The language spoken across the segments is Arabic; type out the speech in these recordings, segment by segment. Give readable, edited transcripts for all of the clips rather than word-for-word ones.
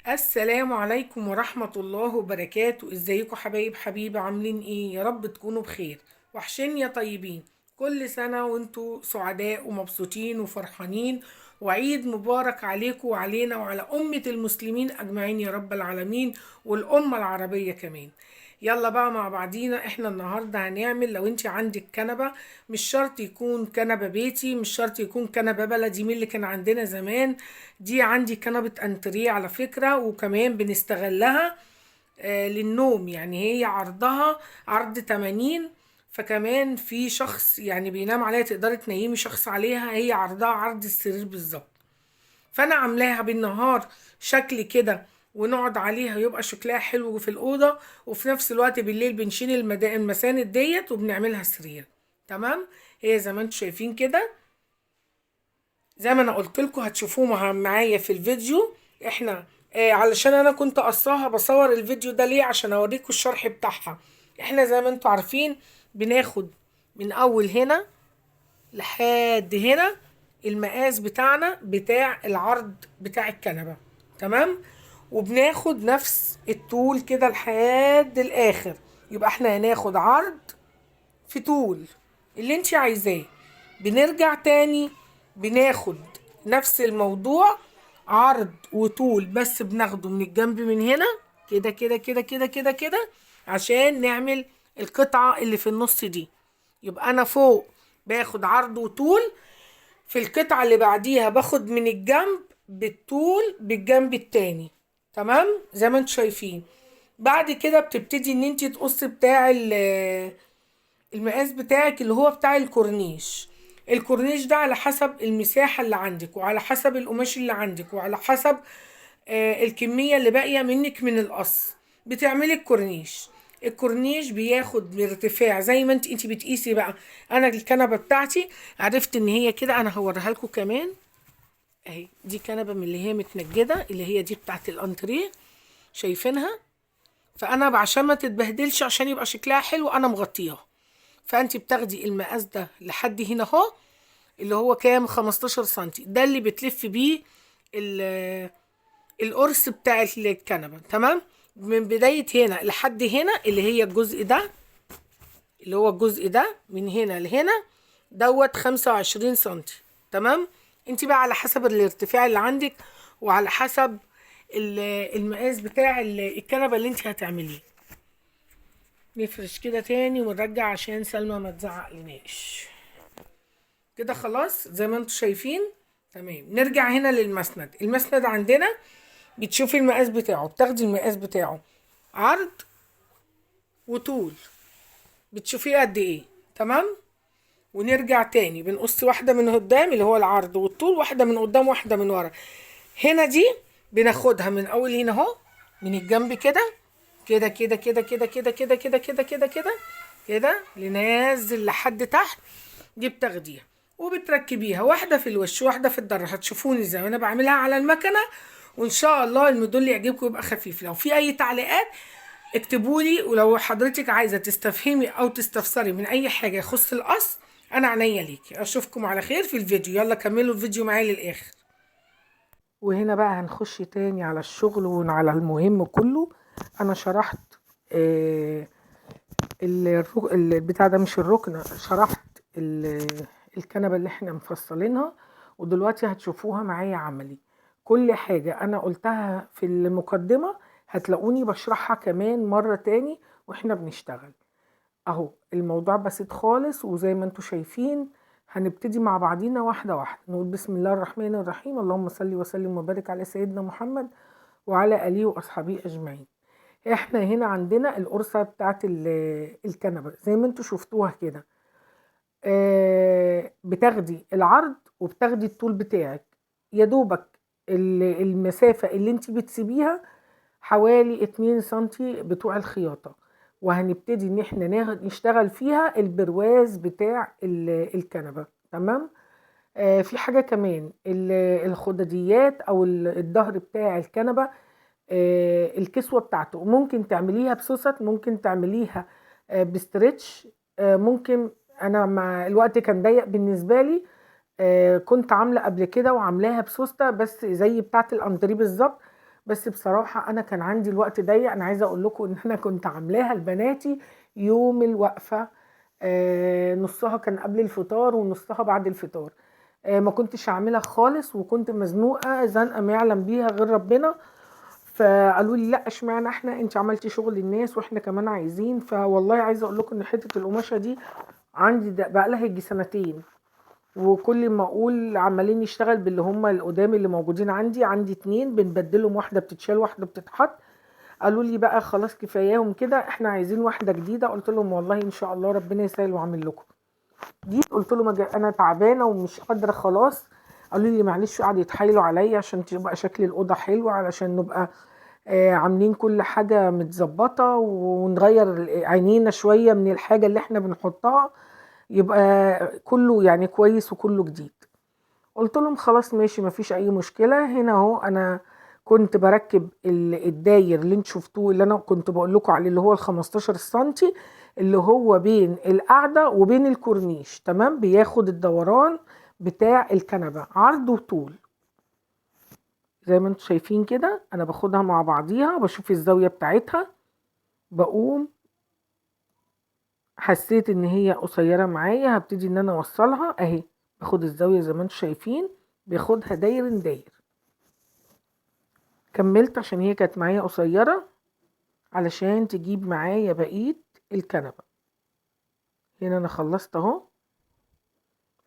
السلام عليكم ورحمة الله وبركاته. ازيكم حبايبي عاملين ايه؟ يا رب تكونوا بخير. وحشين يا طيبين. كل سنة وانتوا سعداء ومبسوطين وفرحانين، وعيد مبارك عليكم وعلينا وعلى أمة المسلمين أجمعين يا رب العالمين، والأمة العربية كمان. يلا بقى مع بعضينا، احنا النهاردة هنعمل، لو انت عندك كنبة، مش شرط يكون كنبة بيتي، مش شرط يكون كنبة بلدي من اللي كان عندنا زمان. دي عندي كنبة انتريه على فكرة، وكمان بنستغلها للنوم. يعني هي عرضها عرض 80، فكمان في شخص يعني بينام عليها، تقدري تنيمي شخص عليها، هي عرضها عرض السرير بالظبط. فانا عاملاها بالنهار شكل كده، ونقعد عليها يبقى شكلها حلو في الأوضة، وفي نفس الوقت بالليل بنشيل المساند ديت وبنعملها سرير. تمام. هي زي ما انتم شايفين كده، زي ما انا قلت لكم هتشوفوه معايا في الفيديو. احنا علشان انا كنت قصاها بصور الفيديو ده ليه؟ عشان اوريكم الشرح بتاعها. احنا زي ما انتم عارفين بناخد من اول هنا لحد هنا المقاس بتاعنا بتاع العرض بتاع الكنبة. تمام. وبناخد نفس الطول كده لحد الاخر. يبقى احنا هناخد عرض في طول اللي انت عايزاه. بنرجع تاني بناخد نفس الموضوع، عرض وطول، بس بناخده من الجنب من هنا كده كده كده كده كده كده، عشان نعمل القطعة اللي في النص دي. يبقى انا فوق باخد عرض وطول، في القطعة اللي بعديها باخد من الجنب بالطول بالجنب التاني. تمام زي ما انتم شايفين. بعد كده بتبتدي ان انت تقص بتاع المقاس بتاعك اللي هو بتاع الكورنيش. الكورنيش ده على حسب المساحة اللي عندك، وعلى حسب القماش اللي عندك، وعلى حسب الكمية اللي باقية منك من القص بتعملي الكورنيش. الكورنيش بياخد ارتفاع زي ما انت بتقيسي بقى. انا الكنبة بتاعتي عرفت ان هي كده، انا هوريها لكم كمان. اهي دي كنبة من اللي هي متنجدة، اللي هي دي بتاعت الانتريه، شايفينها؟ فانا عشان ما تتبهدلش، عشان يبقى شكلها حلو، انا مغطياها. فانت بتاخدي المقاس ده لحد هنا اهو، اللي هو كام؟ 15 سنتي، ده اللي بتلف بيه القرص بتاع الكنبه. تمام. من بدايه هنا لحد هنا اللي هي الجزء ده، اللي هو الجزء ده من هنا لهنا، دوت 25 سنتي. تمام. انت بقى على حسب الارتفاع اللي عندك، وعلى حسب المقاس بتاع الكنبه اللي انت هتعمليه. نفرش كده تاني ونرجع عشان سلمى ما تزعق لناش. كده خلاص زي ما انتم شايفين. تمام. نرجع هنا للمسند. المسند عندنا بتشوفي المقاس بتاعه، بتاخدي المقاس بتاعه عرض وطول، بتشوفيه قد ايه. تمام. ونرجع تاني بنقص واحدة من قدام اللي هو العرض والطول، واحدة من قدام واحدة من ورا. هنا دي بناخدها من اول هنا اهو، من الجنب كده كده كده كده كده كده كده كده كده كده كده كده لنازل لحد تحت. دي بتاخديها وبتركبيها واحدة في الوش واحدة في الظهر. هتشوفوني زي ما انا بعملها على المكنة، وان شاء الله الموديل يعجبكم يبقى خفيف. لو في اي تعليقات اكتبولي، ولو حضرتك عايزة تستفهمي او تستفسري من اي حاجة يخص القص، انا عينيا ليكي. اشوفكم على خير في الفيديو. يلا كملوا الفيديو معايا للاخر. وهنا بقى هنخش تاني على الشغل وعلى المهم كله. انا شرحت آه البتاع ده، مش الركن، شرحت الكنبة اللي احنا مفصلينها، ودلوقتي هتشوفوها معايا عملي. كل حاجة انا قلتها في المقدمة هتلاقوني بشرحها كمان مرة تاني واحنا بنشتغل. اهو الموضوع بسيط خالص، وزي ما انتم شايفين هنبتدي مع بعضينا واحدة واحدة. نقول بسم الله الرحمن الرحيم، اللهم صل وسلم وبارك على سيدنا محمد وعلى آله وأصحابه أجمعين. احنا هنا عندنا القرصة بتاعت الكنبة زي ما انتوا شفتوها كده. بتاخدي العرض وبتاخدي الطول بتاعك، يا دوبك المسافة اللي انت بتسيبيها حوالي 2 سنتي بتوع الخياطة. وهنبتدي ان احنا نشتغل فيها البرواز بتاع الكنبة. تمام. في حاجة كمان، الخدديات او الظهر بتاع الكنبة، الكسوة بتاعته ممكن تعمليها بسوست، ممكن تعمليها بستريتش، ممكن. انا مع الوقت كان ضيق بالنسبة لي، كنت عاملة قبل كده وعاملاها بسوستة بس زي بتاعة الأندريه بالظبط، بس بصراحة انا كان عندي الوقت ضيق. انا عايزة اقول لكم ان انا كنت عاملاها لبناتي يوم الوقفة، نصها كان قبل الفطار ونصها بعد الفطار. ما كنتش عاملها خالص، وكنت مزنوقة زنقة ما يعلم بيها غير ربنا. فقالوا لي لا اشمعنى احنا، انت عملتي شغل الناس واحنا كمان عايزين. فوالله عايزه اقول لكم ان حته القماشه دي عندي بقى لها يجي سنتين، وكل ما اقول عمالين يشتغل باللي هم القدام اللي موجودين عندي 2 بنبدلهم، واحده بتتشال واحده بتتحط. قالوا لي بقى خلاص كفاياهم كده، احنا عايزين واحده جديده. قلت لهم والله ان شاء الله ربنا يسهل واعمل لكم. جيت قلت لهم انا تعبانه ومش قادره خلاص. قالوا لي معلش، قعدوا يتحايلوا عليا عشان تبقى شكل الاوضه حلو، علشان نبقى عاملين كل حاجه متظبطه، ونغير عينينا شويه من الحاجه اللي احنا بنحطها، يبقى كله يعني كويس وكله جديد. قلت لهم خلاص ماشي مفيش اي مشكله. هنا اهو انا كنت بركب الداير اللي انتوا شفتوه، اللي انا كنت بقول لكم عليه، اللي هو ال 15 سنتي، اللي هو بين القعده وبين الكورنيش، تمام، بياخد الدوران بتاع الكنبه عرض وطول. زي ما انتوا شايفين كده انا باخدها مع بعضيها، بشوف الزاويه بتاعتها، بقوم حسيت ان هي قصيره معايا هبتدي ان انا اوصلها اهي. باخد الزاويه زي ما انتوا شايفين، بياخدها داير داير. كملت عشان هي كانت معايا قصيره، علشان تجيب معايا بقيه الكنبه. هنا انا خلصت اهو،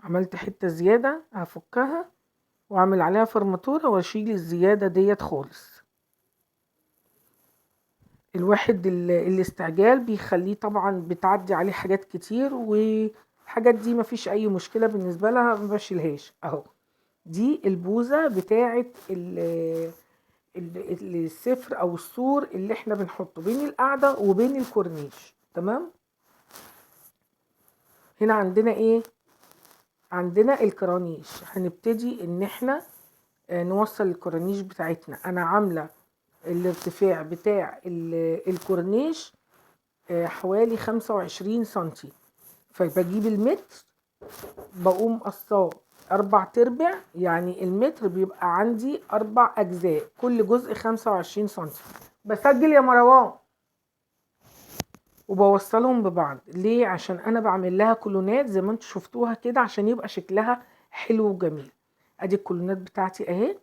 عملت حته زياده هفكها واعمل عليها فرماتوره واشيل الزياده ديت خالص. الواحد الاستعجال بيخليه طبعا بتعدي عليه حاجات كتير، والحاجات دي مفيش اي مشكله بالنسبه لها، ما بشيلهاش اهو. دي البوزه بتاعه السفر او السور اللي احنا بنحطه بين القعده وبين الكورنيش، تمام. هنا عندنا ايه؟ عندنا الكرانيش. هنبتدي ان احنا نوصل الكرانيش بتاعتنا. انا عامله الارتفاع بتاع الكورنيش حوالي 25 سنتي، فبجيب المتر بقوم قصاه 4/4، يعني المتر بيبقى عندي 4 أجزاء، كل جزء 25 سنتي. بسجل يا مروان. وبوصلهم ببعض ليه؟ عشان انا بعمل لها كولونات زي ما انتوا شفتوها كده، عشان يبقى شكلها حلو وجميل. ادي الكولونات بتاعتي اهي.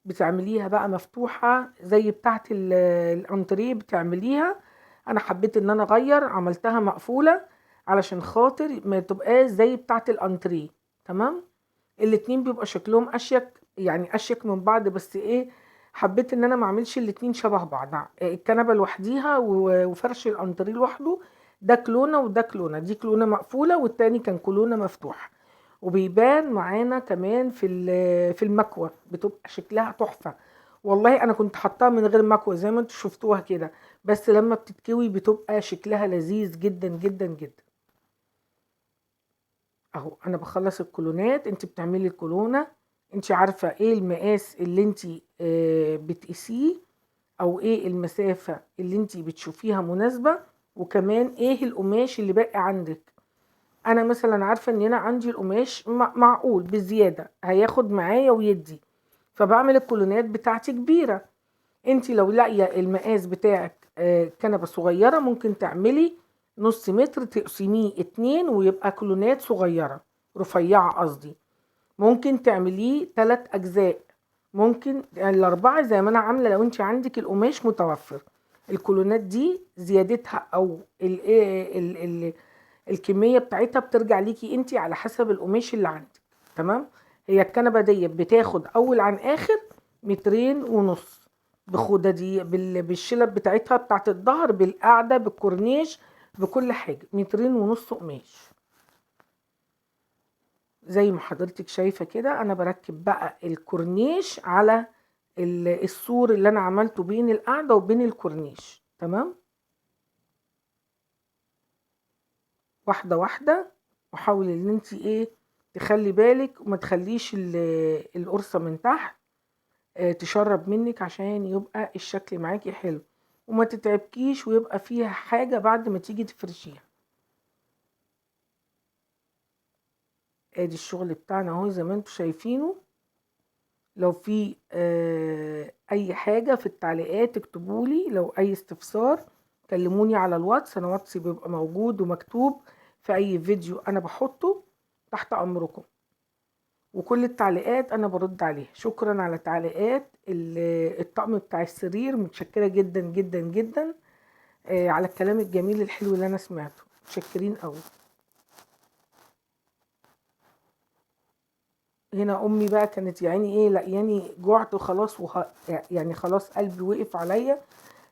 بتعمليها بقى مفتوحة زي بتاعت الانتريه بتعمليها. انا حبيت ان انا اغير، عملتها مقفولة علشان خاطر ما تبقاش زي بتاعت الانتريه، تمام. الاتنين بيبقى شكلهم اشيك، يعني اشيك من بعض، بس ايه، حبيت ان انا ما اعملش الاتنين شبه بعض، الكنبه لوحديها وفرش الانتريه لوحده. ده كلونه وده كلونه، دي كلونه مقفوله والتاني كان كلونه مفتوح. وبيبان معانا كمان في المكوه بتبقى شكلها تحفه. والله انا كنت حطاها من غير مكوه زي ما انتوا شفتوها كده، بس لما بتتكوي بتبقى شكلها لذيذ جدا جدا جدا. اهو انا بخلص الكولونات. انت بتعملي الكولونة، انت عارفة ايه المقاس اللي انت بتقيسيه، او ايه المسافة اللي انت بتشوفيها مناسبة، وكمان ايه القماش اللي باقي عندك. انا مثلا عارفة ان انا عندي القماش معقول بزيادة هياخد معايا ويدي، فبعمل الكولونات بتاعتي كبيرة. انت لو لاقيه المقاس بتاعك كنبه صغيره، ممكن تعملي نص متر تقسميه 2 ويبقى كولونات صغيره رفيعه قصدي. ممكن تعمليه 3 اجزاء، ممكن يعني ال4 زي ما انا عامله لو انت عندك القماش متوفر. الكولونات دي زيادتها او ال الكميه بتاعتها بترجع ليكي انت على حسب القماش اللي عندك، تمام. هي الكنبه دي بتاخد اول عن اخر 2.5 متر، بخودة دي بالشلب بتاعتها بتاعت الظهر بالقعدة بالكورنيش بكل حاجة، 2.5 متر قماش. زي ما حضرتك شايفة كده انا بركب بقى الكورنيش على السور اللي انا عملته بين القعدة وبين الكورنيش، تمام. واحدة واحدة، وحاولي ان انت ايه تخلي بالك وما تخليش القرصة من تحت تشرب منك، عشان يبقى الشكل معاكي حلو وما تتعبكيش ويبقى فيها حاجة بعد ما تيجي تفرشيها. ادي الشغل بتاعنا اهو زي ما انتوا شايفينه. لو في اي حاجة في التعليقات اكتبولي، لو اي استفسار كلموني على الواتس، انا واتسي بيبقى موجود ومكتوب في اي فيديو انا بحطه، تحت امركم. وكل التعليقات انا برد عليها. شكرا على تعليقات الطقم بتاع السرير، متشكرة جدا جدا جدا على الكلام الجميل الحلو اللي انا سمعته، متشكرين قوي. هنا امي بقى كانت يعني ايه، لا يعني جوعت وخلاص يعني خلاص قلبي وقف عليا،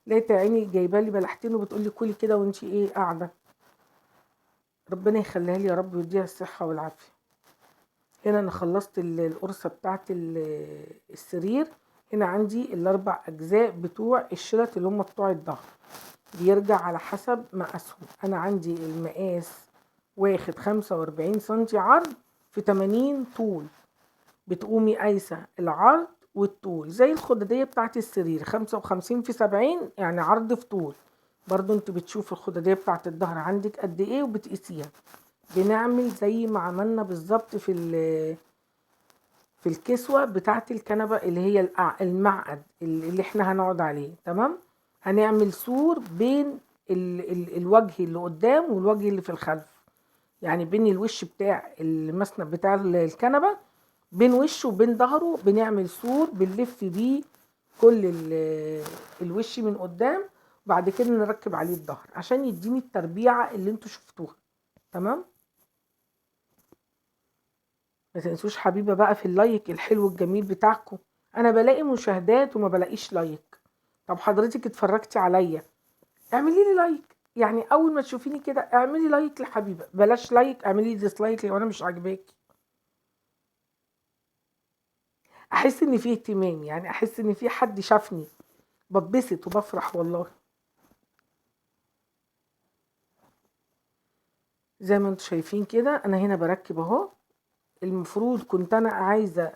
لقيت عيني جايبه لي بلحتين وبتقول لي كلي كده وانتي ايه قاعده. ربنا يخليها لي يا رب ويديها الصحه والعافيه. هنا انا خلصت القرصه بتاعت السرير. هنا عندي الاربع اجزاء بتوع الشلت اللي هم بتوع الظهر، بيرجع على حسب مقاسهم. انا عندي المقاس واخد 45 سنتي عرض في 80 طول، بتقومي قايسه العرض والطول زي الخداديه بتاعت السرير، 55 في 70 يعني عرض في طول. برضو انت بتشوفي الخداديه بتاعت الظهر عندك قد ايه وبتقيسيها. بنعمل زي ما عملنا بالظبط في الكسوه بتاعت الكنبه اللي هي المعقد اللي احنا هنقعد عليه. تمام. هنعمل سور بين الوجه اللي قدام والوجه اللي في الخلف، يعني بين الوش بتاع المسند بتاع الكنبه، بين وشه وبين ظهره بنعمل سور بنلف بيه كل الوش من قدام، وبعد كده نركب عليه الظهر عشان يديني التربيعه اللي انتوا شفتوها. تمام. ما تنسوش حبيبه بقى في اللايك الحلو الجميل بتاعكم، انا بلاقي مشاهدات وما بلاقيش لايك. طب حضرتك اتفرجتي عليا، اعملي لي لايك، يعني اول ما تشوفيني كده اعملي لايك لحبيبه، بلاش لايك اعملي ديسلايك لو انا مش عاجباكي. احس ان في اهتمام، يعني احس ان في حد شافني، بتبسط وبفرح والله. زي ما انتوا شايفين كده انا هنا بركب اهو. المفروض كنت انا عايزه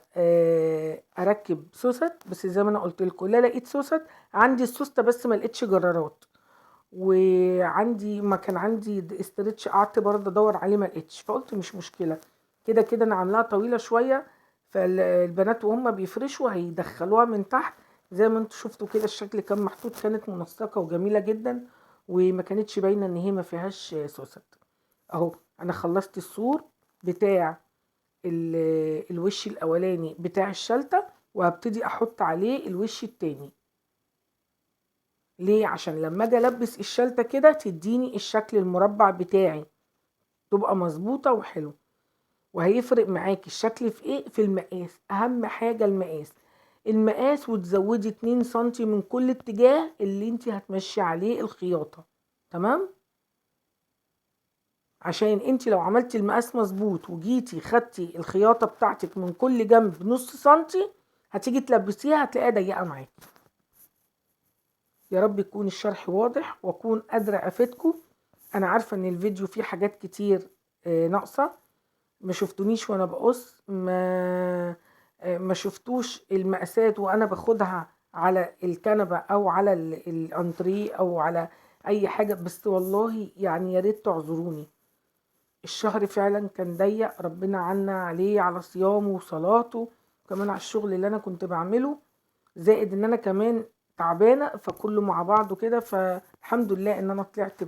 اركب سوست، بس زي ما انا قلت لكم لا لقيت سوست. عندي السوسته بس ما لقيتش جرارات، وعندي ما كان عندي استرتش قعدت برضه ادور عليه ما لقيتش، فقلت مش مشكله، كده كده انا عاملاها طويله شويه، فالبنات وهم بيفرشوا هيدخلوها من تحت. زي ما انتوا شفتوا كده الشكل كان محطوط، كانت منسقه وجميله جدا، وما كانتش باينه ان هي ما فيهاش سوست. اهو انا خلصت السور بتاع الوش الاولاني بتاع الشلتة، وهبتدي احط عليه الوش التاني. ليه؟ عشان لما اجي البس الشلتة كده تديني الشكل المربع بتاعي، تبقى مظبوطة وحلو. وهيفرق معاكي الشكل في ايه؟ في المقاس. اهم حاجة المقاس وتزودي 2 سنتي من كل اتجاه اللي انتي هتمشي عليه الخياطة. تمام. عشان انتي لو عملتي المقاس مظبوط وجيتي خدتي الخياطة بتاعتك من كل جنب نص سنتي، هتيجي تلبسيها هتلاقيها ضيقة معاكي. يا رب يكون الشرح واضح واكون قادرة افيدكم. انا عارفة ان الفيديو فيه حاجات كتير ناقصة، ما شفتونيش وانا بقص، ما شفتوش المقاسات وانا باخدها على الكنبة او على الانتريه او على اي حاجة، بس والله يعني يا ريت تعذروني. الشهر فعلا كان ضيق، ربنا عنا عليه على صيامه وصلاته، وكمان على الشغل اللي انا كنت بعمله، زائد ان انا كمان تعبانة، فكله مع بعضه كده. فالحمد لله ان انا طلعت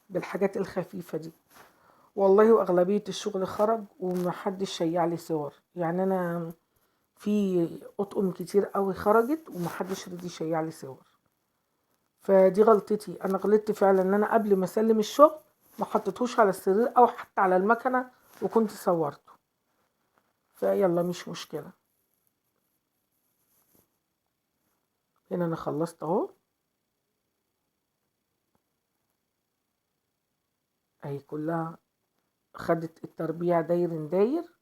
بالحاجات الخفيفة دي والله. واغلبية الشغل خرج ومحدش شيع لي صور، يعني انا في اطقم كتير قوي خرجت ومحدش رضي يشيع لي صور. فدي غلطتي، انا غلطت فعلا ان انا قبل ما اسلم الشغل ما حطيتهوش على السرير او حتى على المكنه وكنت صورته. فيلا مش مشكله. هنا انا خلصت اهو، اهي كلها خدت التربيع داير داير.